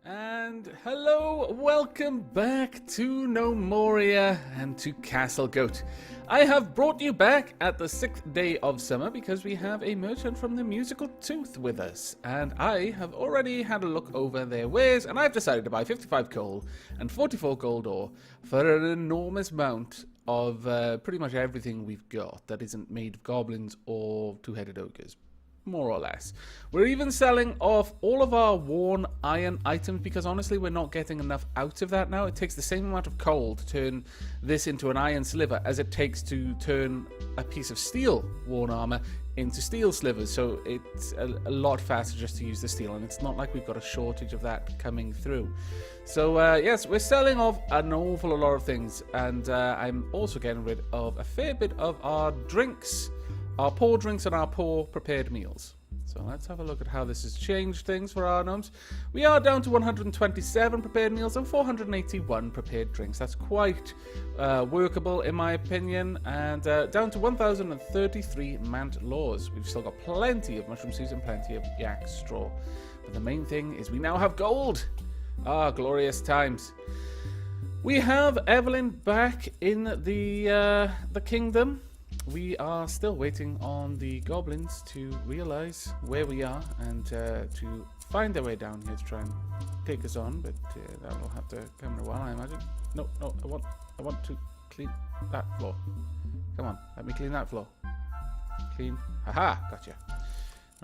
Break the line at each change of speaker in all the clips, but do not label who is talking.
And hello, welcome back to Gnomoria and to Castlegoat. I have brought you back at the 6th day of summer because we have a merchant from the Musical Tooth with us. And I have already had a look over their wares and I've decided to buy 55 coal and 44 gold ore for an enormous amount of pretty much everything we've got that isn't made of goblins or two-headed ogres. More or less. We're even selling off all of our worn iron items because honestly we're not getting enough out of that now. It takes the same amount of coal to turn this into an iron sliver as it takes to turn a piece of steel worn armor into steel slivers. So it's a lot faster just to use the steel, and it's not like we've got a shortage of that coming through. So yes, we're selling off an awful lot of things, and I'm also getting rid of a fair bit of our drinks. Our poor drinks and our poor prepared meals. So let's have a look at how this has changed things for our gnomes. We are down to 127 prepared meals and 481 prepared drinks. That's quite workable in my opinion. And down to 1,033 mant laws. We've still got plenty of mushroom seeds and plenty of yak straw. But the main thing is we now have gold. Ah, glorious times. We have Evelyn back in the kingdom. We are still waiting on the goblins to realize where we are and to find their way down here to try and take us on, but that will have to come in a while, I imagine. No, I want to clean that floor. Come on, let me clean that floor. Clean. Haha, gotcha.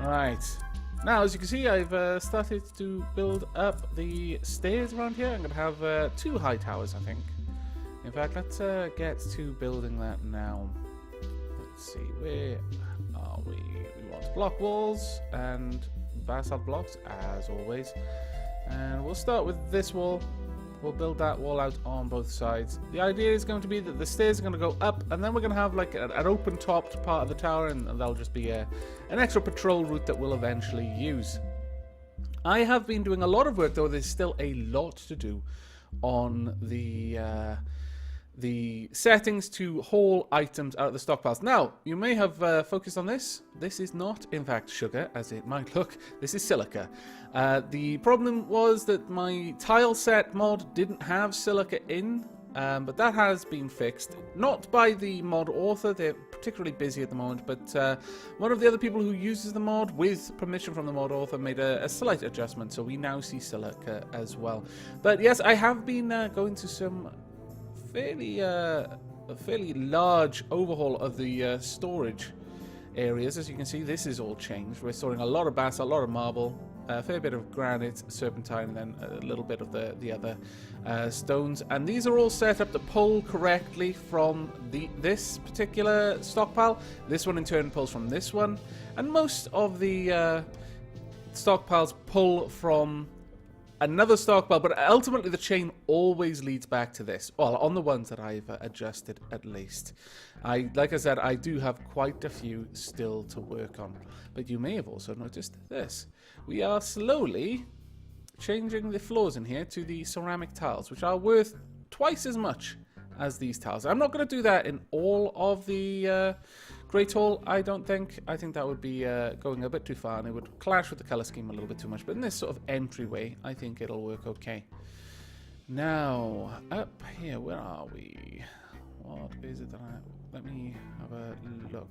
Alright. Now, as you can see, I've started to build up the stairs around here. I'm going to have 2 high towers, I think. In fact, let's get to building that now. Let's see, where are we? We want block walls and basalt blocks, as always. And we'll start with this wall. We'll build that wall out on both sides. The idea is going to be that the stairs are going to go up, and then we're going to have like an open-topped part of the tower, and that'll just be an extra patrol route that we'll eventually use. I have been doing a lot of work, though there's still a lot to do on the settings to haul items out of the stockpiles. Now, you may have focused on this. This is not, in fact, sugar, as it might look. This is silica. The problem was that my tile set mod didn't have silica in, but that has been fixed. Not by the mod author, they're particularly busy at the moment, but one of the other people who uses the mod, with permission from the mod author, made a slight adjustment, so we now see silica as well. But yes, I have been going to some a fairly large overhaul of the storage areas. As you can see, this is all changed. We're storing a lot of basalt, a lot of marble, a fair bit of granite, serpentine, and then a little bit of the other stones. And these are all set up to pull correctly from this particular stockpile. This one in turn pulls from this one, and most of the stockpiles pull from another stockpile, but ultimately the chain always leads back to this. Well, on the ones that I've adjusted, at least. Like I said, I do have quite a few still to work on. But you may have also noticed this. We are slowly changing the floors in here to the ceramic tiles, which are worth twice as much as these tiles. I'm not going to do that in all of the Great Hall, I don't think. I think that would be going a bit too far, and it would clash with the colour scheme a little bit too much. But in this sort of entryway, I think it'll work okay. Now, up here, where are we? What is it that let me have a look.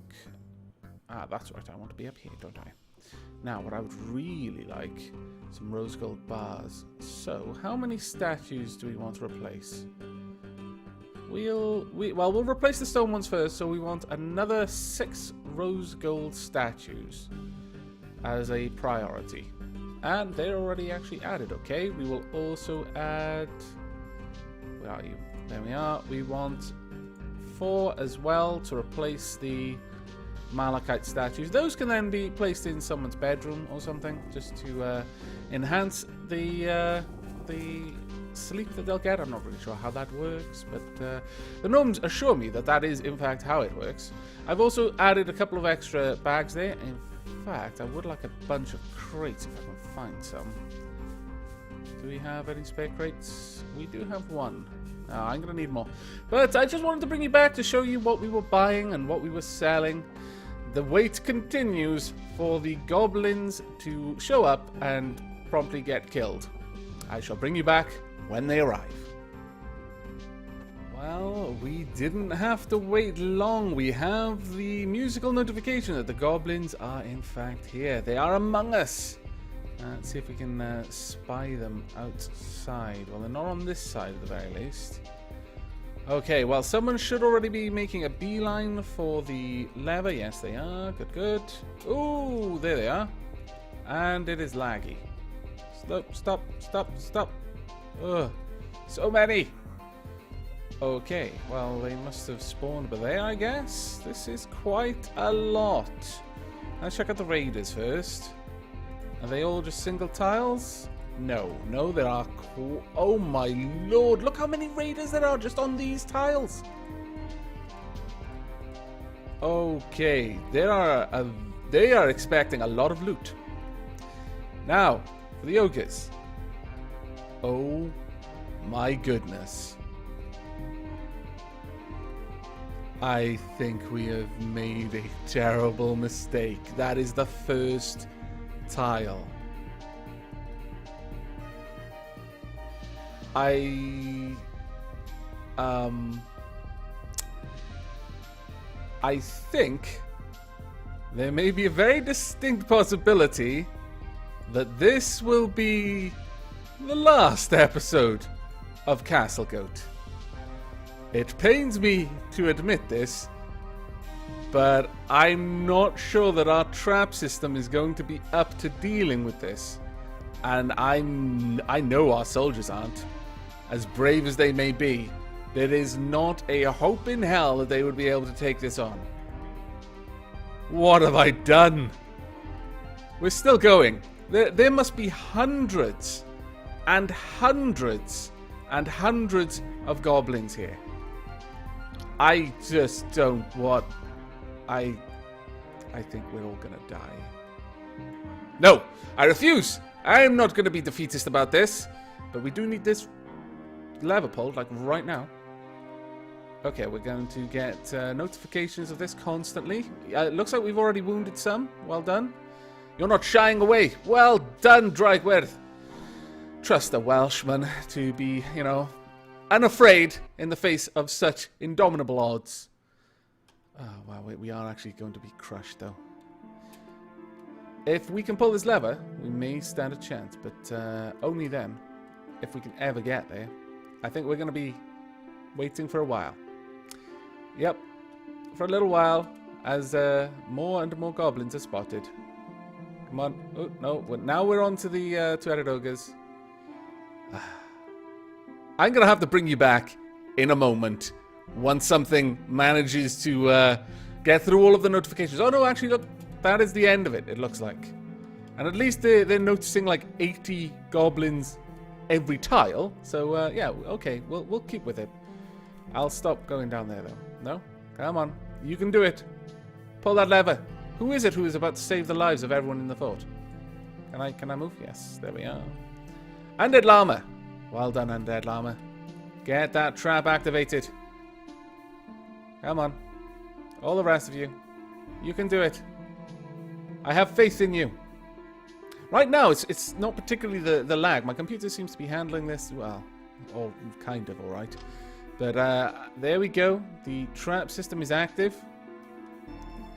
Ah, that's right, I want to be up here, don't I? Now, what I would really like, some rose gold bars. So, how many statues do we want to replace? We'll replace the stone ones first, so we want another 6 rose gold statues as a priority. And they're already actually added, okay? We will also add... Where are you? There we are. We want 4 as well to replace the malachite statues. Those can then be placed in someone's bedroom or something, just to enhance the sleep that they'll get. I'm not really sure how that works, but the gnomes assure me that that is in fact how it works. I've also added a couple of extra bags there. In fact, I would like a bunch of crates if I can find some. Do we have any spare crates? We do have one. I'm going to need more. But I just wanted to bring you back to show you what we were buying and what we were selling. The wait continues for the goblins to show up and promptly get killed. I shall bring you back when they arrive. Well, we didn't have to wait long. We have the musical notification that the goblins are in fact here. They are among us. Let's see if we can spy them outside. Well, they're not on this side at the very least. Okay, well, someone should already be making a beeline for the lever. Yes, they are. Good, good. Ooh, there they are. And it is laggy. Stop, stop, stop, stop. Ugh, so many. Okay, well, they must have spawned over there, I guess. This is quite a lot. Let's check out the raiders first. Are they all just single tiles? No, no, there are... Oh my lord, look how many raiders there are just on these tiles. Okay, they are expecting a lot of loot. Now, for the ogres. Oh my goodness. I think we have made a terrible mistake. That is the first tile. I think there may be a very distinct possibility that this will be the last episode of Castlegoat. It pains me to admit this, but I'm not sure that our trap system is going to be up to dealing with this. And I know our soldiers aren't. As brave as they may be, there is not a hope in hell that they would be able to take this on. What have I done? We're still going. There must be hundreds and hundreds and hundreds of goblins here. I just don't want... I think we're all gonna die. No! I refuse! I am not gonna be defeatist about this. But we do need this lever pulled, like right now. Okay, we're going to get notifications of this constantly. It looks like we've already wounded some. Well done. You're not shying away. Well done, Drygwerth. Trust a Welshman to be, you know, unafraid in the face of such indomitable odds. Oh, wow, wait, we are actually going to be crushed, though. If we can pull this lever, we may stand a chance, but only then, if we can ever get there. I think we're going to be waiting for a while. Yep, for a little while, as more and more goblins are spotted. Come on. Oh, no, now we're on to the two-headed ogres. I'm going to have to bring you back in a moment once something manages to get through all of the notifications. Oh, no, actually, look, that is the end of it, it looks like. And at least they're noticing like 80 goblins every tile. So, yeah, okay, we'll keep with it. I'll stop going down there, though. No? Come on. You can do it. Pull that lever. Who is it who is about to save the lives of everyone in the fort? Can I move? Yes, there we are. Undead Llama. Well done, Undead Llama. Get that trap activated. Come on. All the rest of you. You can do it. I have faith in you. Right now, it's not particularly the lag. My computer seems to be handling this, well, or kind of alright. But there we go. The trap system is active.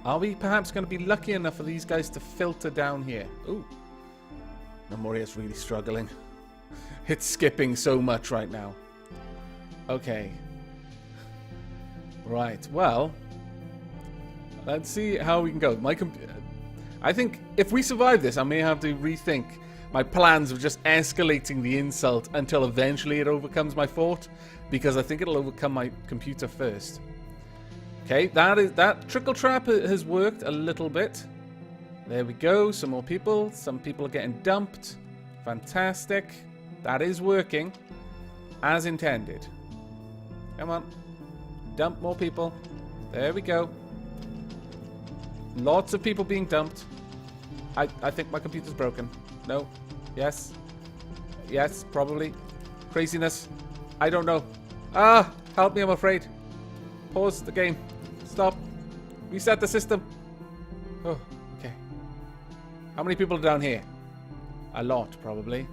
Are we perhaps going to be lucky enough for these guys to filter down here? Ooh. Gnomoria's really struggling. It's skipping so much right now. Okay. Right, well. Let's see how we can go. I think if we survive this, I may have to rethink my plans of just escalating the insult until eventually it overcomes my fort. Because I think it'll overcome my computer first. Okay, that trickle trap has worked a little bit. There we go, some more people. Some people are getting dumped. Fantastic. That is working as intended. Come on. Dump more people. There we go. Lots of people being dumped. I think my computer's broken. No. Yes. Yes, probably. Craziness. I don't know. Ah! Help me, I'm afraid. Pause the game. Stop. Reset the system. Oh, okay. How many people are down here? A lot, probably.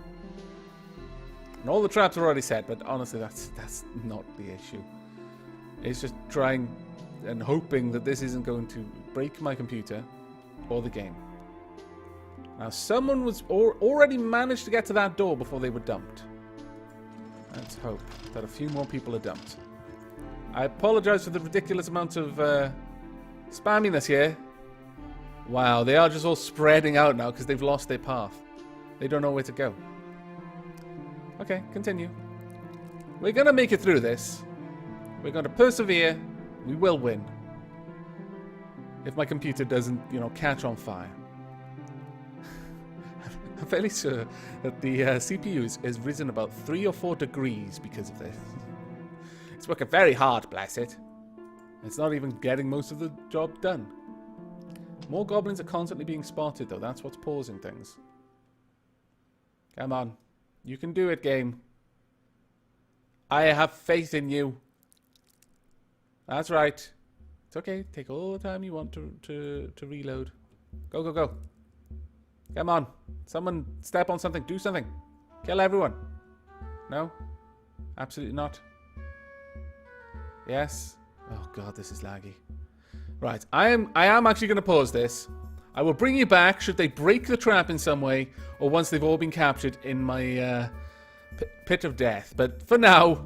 And all the traps are already set, but honestly, that's not the issue. It's just trying and hoping that this isn't going to break my computer or the game. Now, someone was already managed to get to that door before they were dumped. Let's hope that a few more people are dumped. I apologize for the ridiculous amount of spamminess here. Wow, they are just all spreading out now because they've lost their path. They don't know where to go. Okay, continue. We're going to make it through this. We're going to persevere. We will win. If my computer doesn't, you know, catch on fire. I'm fairly sure that the CPU has risen about 3 or 4 degrees because of this. It's working very hard, bless it. It's not even getting most of the job done. More goblins are constantly being spotted, though. That's what's pausing things. Come on. You can do it, game. I have faith in you. That's right. It's okay. Take all the time you want to reload. Go, go, go. Come on. Someone step on something. Do something. Kill everyone. No? Absolutely not. Yes? Oh, God, this is laggy. Right. I am actually going to pause this. I will bring you back should they break the trap in some way or once they've all been captured in my pit of death. But for now,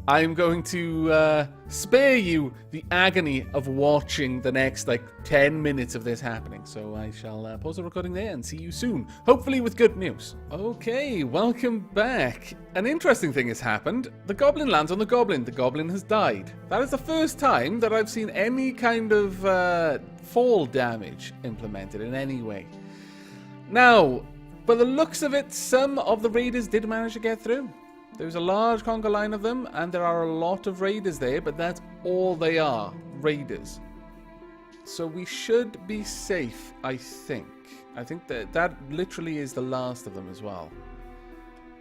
I'm going to spare you the agony of watching the next, 10 minutes of this happening. So I shall pause the recording there and see you soon. Hopefully with good news. Okay, welcome back. An interesting thing has happened. The goblin lands on the goblin. The goblin has died. That is the first time that I've seen any kind of fall damage implemented in any way. Now, by the looks of it, some of the raiders did manage to get through. There's a large conga line of them, and there are a lot of raiders there, but that's all they are, raiders. So we should be safe, I think. I think that literally is the last of them as well.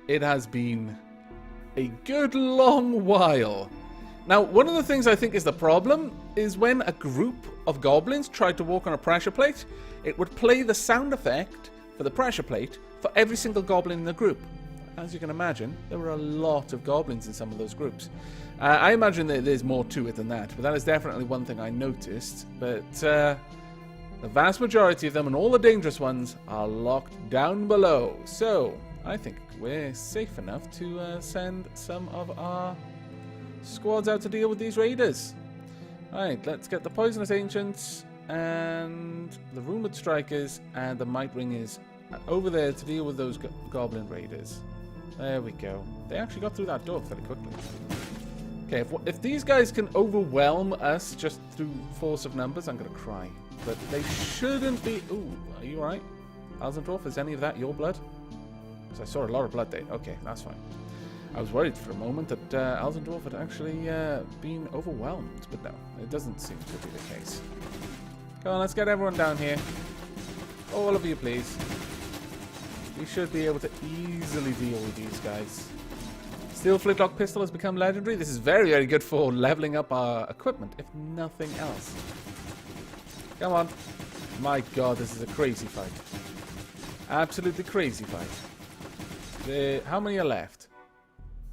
It has been a good long while. Now, one of the things I think is the problem is when a group of goblins tried to walk on a pressure plate, it would play the sound effect for the pressure plate for every single goblin in the group. As you can imagine, there were a lot of goblins in some of those groups. I imagine that there's more to it than that, but that is definitely one thing I noticed. But the vast majority of them, and all the dangerous ones, are locked down below. So, I think we're safe enough to send some of our squads out to deal with these raiders. Alright, let's get the Poisonous Ancients, and the Rumored Strikers, and the Might Ringers over there to deal with those Goblin Raiders. There we go. They actually got through that door fairly quickly. Okay, if these guys can overwhelm us just through force of numbers, I'm going to cry. But they shouldn't be... Ooh, are you alright? Alzendorf, is any of that your blood? Because I saw a lot of blood there. Okay, that's fine. I was worried for a moment that Alzendorf had actually been overwhelmed. But no, it doesn't seem to be the case. Come on, let's get everyone down here. All of you, please. We should be able to easily deal with these guys. Steel Flintlock Pistol has become legendary. This is very, very good for leveling up our equipment, if nothing else. Come on. My God, this is a crazy fight. Absolutely crazy fight. How many are left?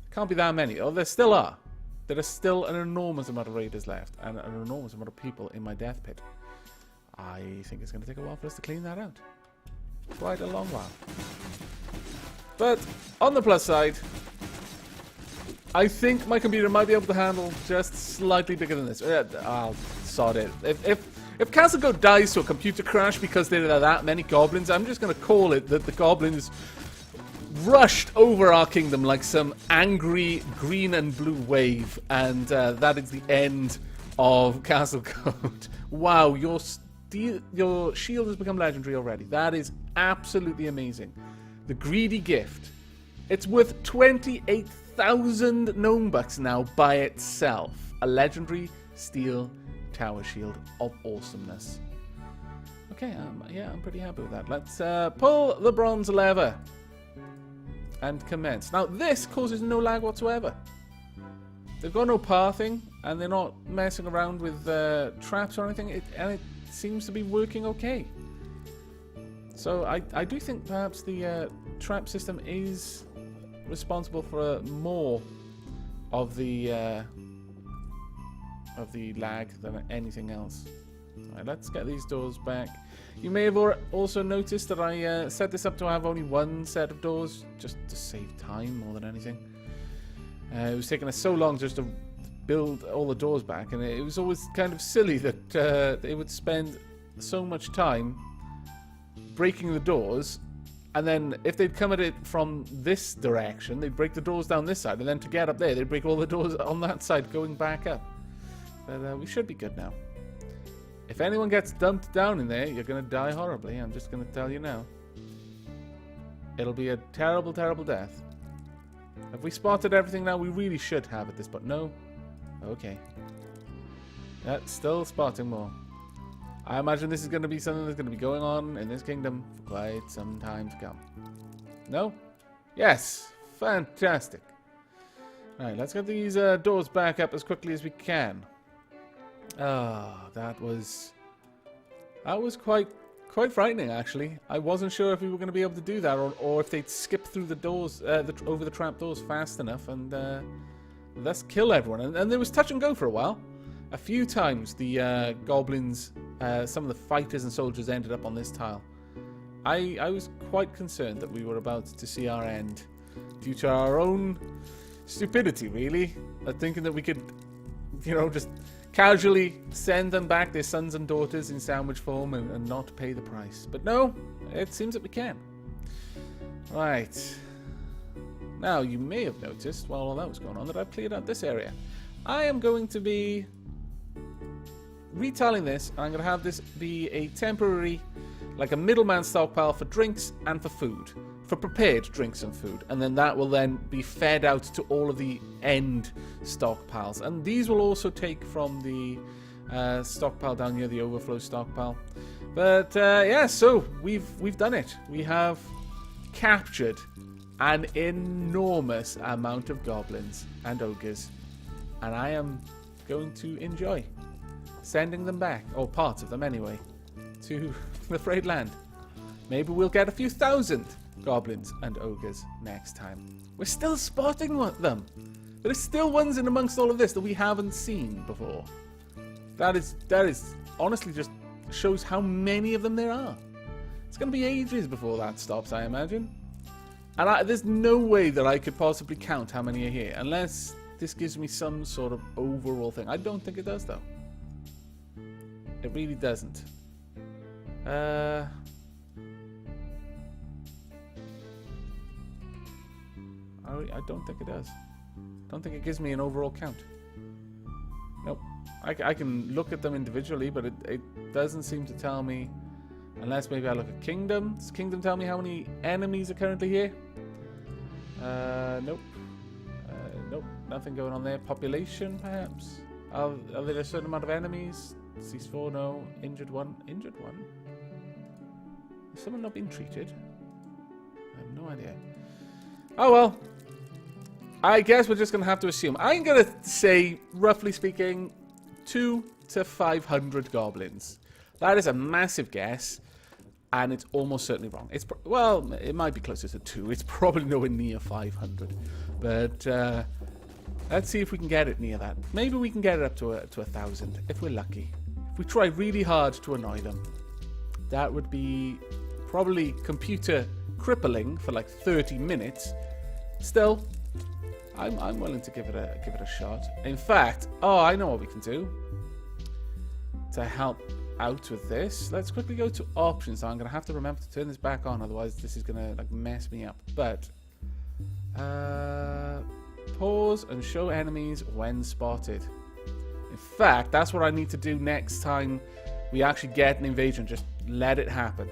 Can't be that many. Oh, there still are. There are still an enormous amount of raiders left, and an enormous amount of people in my death pit. I think it's going to take a while for us to clean that out. Quite a long while. But on the plus side, I think my computer might be able to handle just slightly bigger than this. I'll sod it. If Castlegoat dies to a computer crash because there are that many goblins, I'm just going to call it that the goblins rushed over our kingdom like some angry green and blue wave, and that is the end of Castlegoat. Wow, your shield has become legendary already. That is absolutely amazing. The Greedy Gift. It's worth 28,000 gnome bucks now by itself. A legendary steel tower shield of awesomeness. Okay, yeah, I'm pretty happy with that. Let's pull the bronze lever and commence. Now, this causes no lag whatsoever. They've got no pathing, and they're not messing around with traps or anything, and it seems to be working okay. So I do think perhaps the trap system is responsible for more of the lag than anything else. Alright, let's get these doors back. You may have also noticed that I set this up to have only one set of doors, just to save time more than anything. It was taking us so long just to build all the doors back, and it was always kind of silly that they would spend so much time breaking the doors, and then if they'd come at it from this direction, they'd break the doors down this side, and then to get up there, they'd break all the doors on that side going back up. But we should be good now. If anyone gets dumped down in there, you're going to die horribly. I'm just going to tell you now. It'll be a terrible, terrible death. Have we spotted everything now? We really should have at this point. No? Okay. Yeah, still spotting more. I imagine this is going to be something that's going to be going on in this kingdom for quite some time to come. No? Yes! Fantastic. Alright, let's get these doors back up as quickly as we can. Ah, that was quite frightening, actually. I wasn't sure if we were going to be able to do that, or if they'd skip through the doors, over the trap doors fast enough, and thus kill everyone. And there was touch and go for a while. A few times the goblins, some of the fighters and soldiers ended up on this tile. I was quite concerned that we were about to see our end, due to our own stupidity, really, thinking that we could, you know, just casually send them back, their sons and daughters, in sandwich form and not pay the price. But no, it seems that we can. Right. Now, you may have noticed, while all that was going on, that I've cleared out this area. I am going to be retiling this, and I'm going to have this be a temporary, like a middleman stockpile for drinks and for food. For prepared drinks and food, and then that will then be fed out to all of the end stockpiles, and these will also take from the stockpile down here, the overflow stockpile. But yeah, so we've done it. We have captured an enormous amount of goblins and ogres, and I am going to enjoy sending them back, or parts of them anyway, to the Frayed Land. Maybe we'll get a few thousand goblins and ogres next time. We're still spotting them. There are still ones in amongst all of this that we haven't seen before. That is honestly just shows how many of them there are. It's going to be ages before that stops, I imagine. And there's no way that I could possibly count how many are here, unless this gives me some sort of overall thing. I don't think it does, though. It really doesn't. I don't think it does. I don't think it gives me an overall count. Nope. I can look at them individually, but it doesn't seem to tell me, unless maybe I look at Kingdom. Does Kingdom tell me how many enemies are currently here? Nope. Nope. Nothing going on there. Population, perhaps? Are there a certain amount of enemies? Cease 4, no. Injured 1. Injured 1? Has someone not been treated? I have no idea. Oh well. I guess we're just going to have to assume. I'm going to say, roughly speaking, 2 to 500 goblins. That is a massive guess, and it's almost certainly wrong. Well, it might be closer to 2. It's probably nowhere near 500. But let's see if we can get it near that. Maybe we can get it up to 1,000, if we're lucky. If we try really hard to annoy them. That would be probably computer crippling for like 30 minutes. Still, I'm willing to give it a shot. In fact, I know what we can do to help out with this. Let's quickly go to options. I'm going to have to remember to turn this back on, otherwise this is going to like mess me up. But pause and show enemies when spotted. In fact, that's what I need to do next time we actually get an invasion. Just let it happen.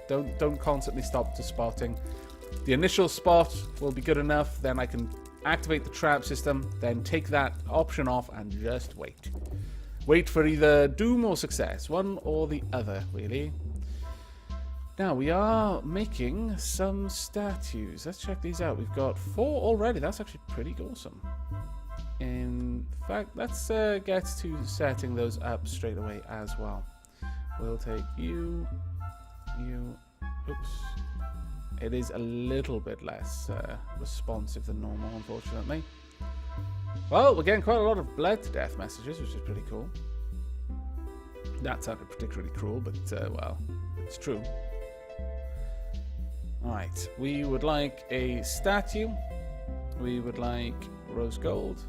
Don't constantly stop to spotting. The initial spot will be good enough, then I can activate the trap system, then take that option off and just wait. Wait for either doom or success, one or the other, really. Now, we are making some statues. Let's check these out. We've got 4 already. That's actually pretty awesome. In fact, let's get to setting those up straight away as well. We'll take you, oops, it is a little bit less responsive than normal, unfortunately. Well, we're getting quite a lot of bled to death messages, which is pretty cool. That sounded particularly cruel, but, well, it's true. Alright, we would like a statue. We would like rose gold.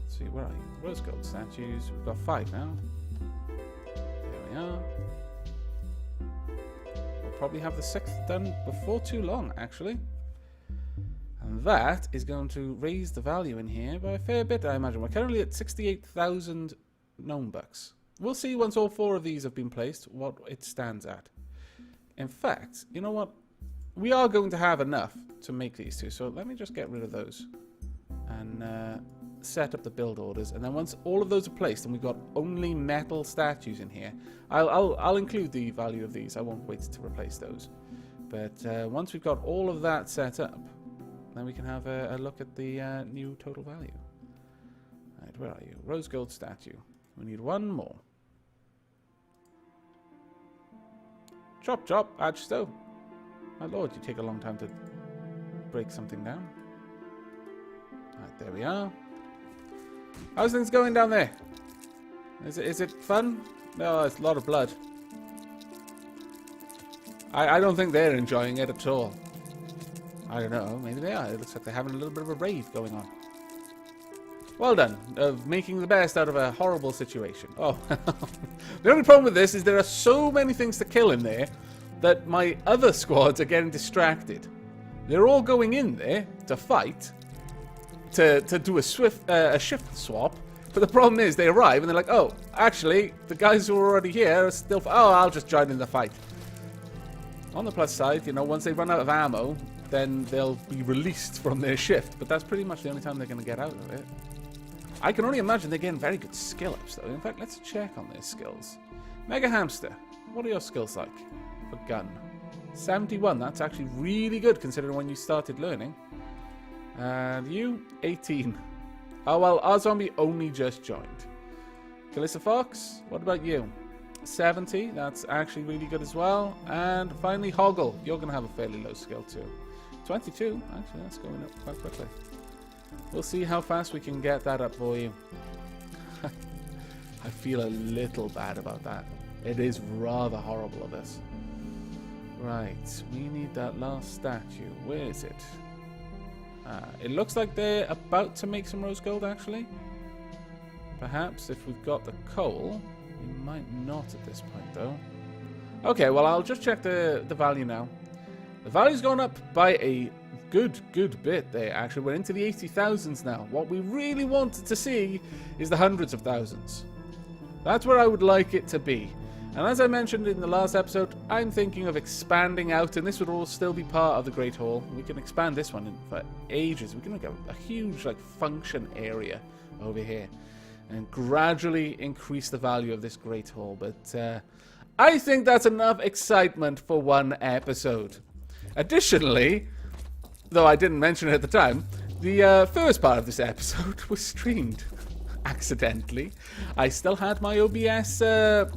Let's see, where are you? Rose gold statues. We've got 5 now. There we are. We'll probably have the 6th done before too long, actually. And that is going to raise the value in here by a fair bit, I imagine. We're currently at 68,000 gnome bucks. We'll see once all 4 of these have been placed what it stands at. In fact, you know what? We are going to have enough to make these 2. So let me just get rid of those. And set up the build orders. And then once all of those are placed and we've got only metal statues in here, I'll include the value of these. I won't wait to replace those. But once we've got all of that set up, then we can have a look at the new total value. Right, where are you? Rose gold statue. We need 1 more. Chop, chop, Adgestow. My lord, you take a long time to break something down. Right, there we are. How's things going down there? Is it fun? No, it's a lot of blood. I don't think they're enjoying it at all. I don't know, maybe they are. It looks like they're having a little bit of a rave going on. Well done, of making the best out of a horrible situation. Oh, the only problem with this is there are so many things to kill in there that my other squads are getting distracted. They're all going in there to fight, to do a shift swap, but the problem is they arrive and they're like, oh, actually, the guys who are already here are still... Oh, I'll just join in the fight. On the plus side, you know, once they run out of ammo, then they'll be released from their shift, but that's pretty much the only time they're going to get out of it. I can only imagine they're getting very good skill ups, though. In fact, let's check on their skills. Mega Hamster, what are your skills like for gun? 71, that's actually really good considering when you started learning. And you, 18. Oh, well, our zombie only just joined. Calissa Fox, what about you? 70, that's actually really good as well. And finally, Hoggle, you're going to have a fairly low skill too. 22, actually, that's going up quite quickly. We'll see how fast we can get that up for you. I feel a little bad about that. It is rather horrible of us. Right, we need that last statue. Where is it? It looks like they're about to make some rose gold, actually. Perhaps if we've got the coal. We might not at this point, though. Okay, well, I'll just check the value now. The value's gone up by a good bit there, actually. We're into the 80,000s now. What we really wanted to see is the hundreds of thousands. That's where I would like it to be. And as I mentioned in the last episode, I'm thinking of expanding out, and this would all still be part of the Great Hall. We can expand this one for ages. We can make a huge, like, function area over here and gradually increase the value of this Great Hall. But I think that's enough excitement for one episode. Additionally, though I didn't mention it at the time, the first part of this episode was streamed accidentally. I still had my OBS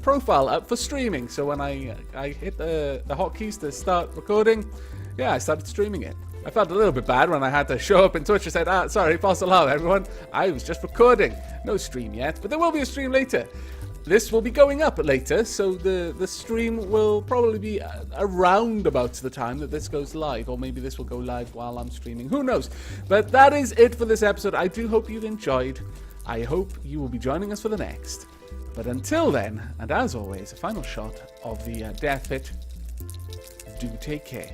profile up for streaming, so when I hit the hotkeys to start recording, yeah, I started streaming it. I felt a little bit bad when I had to show up in Twitch and said, sorry, false alarm, everyone. I was just recording. No stream yet, but there will be a stream later. This will be going up later, so the stream will probably be around about the time that this goes live, or maybe this will go live while I'm streaming. Who knows? But that is it for this episode. I do hope you've enjoyed. I hope you will be joining us for the next. But until then, and as always, a final shot of the death pit. Do take care.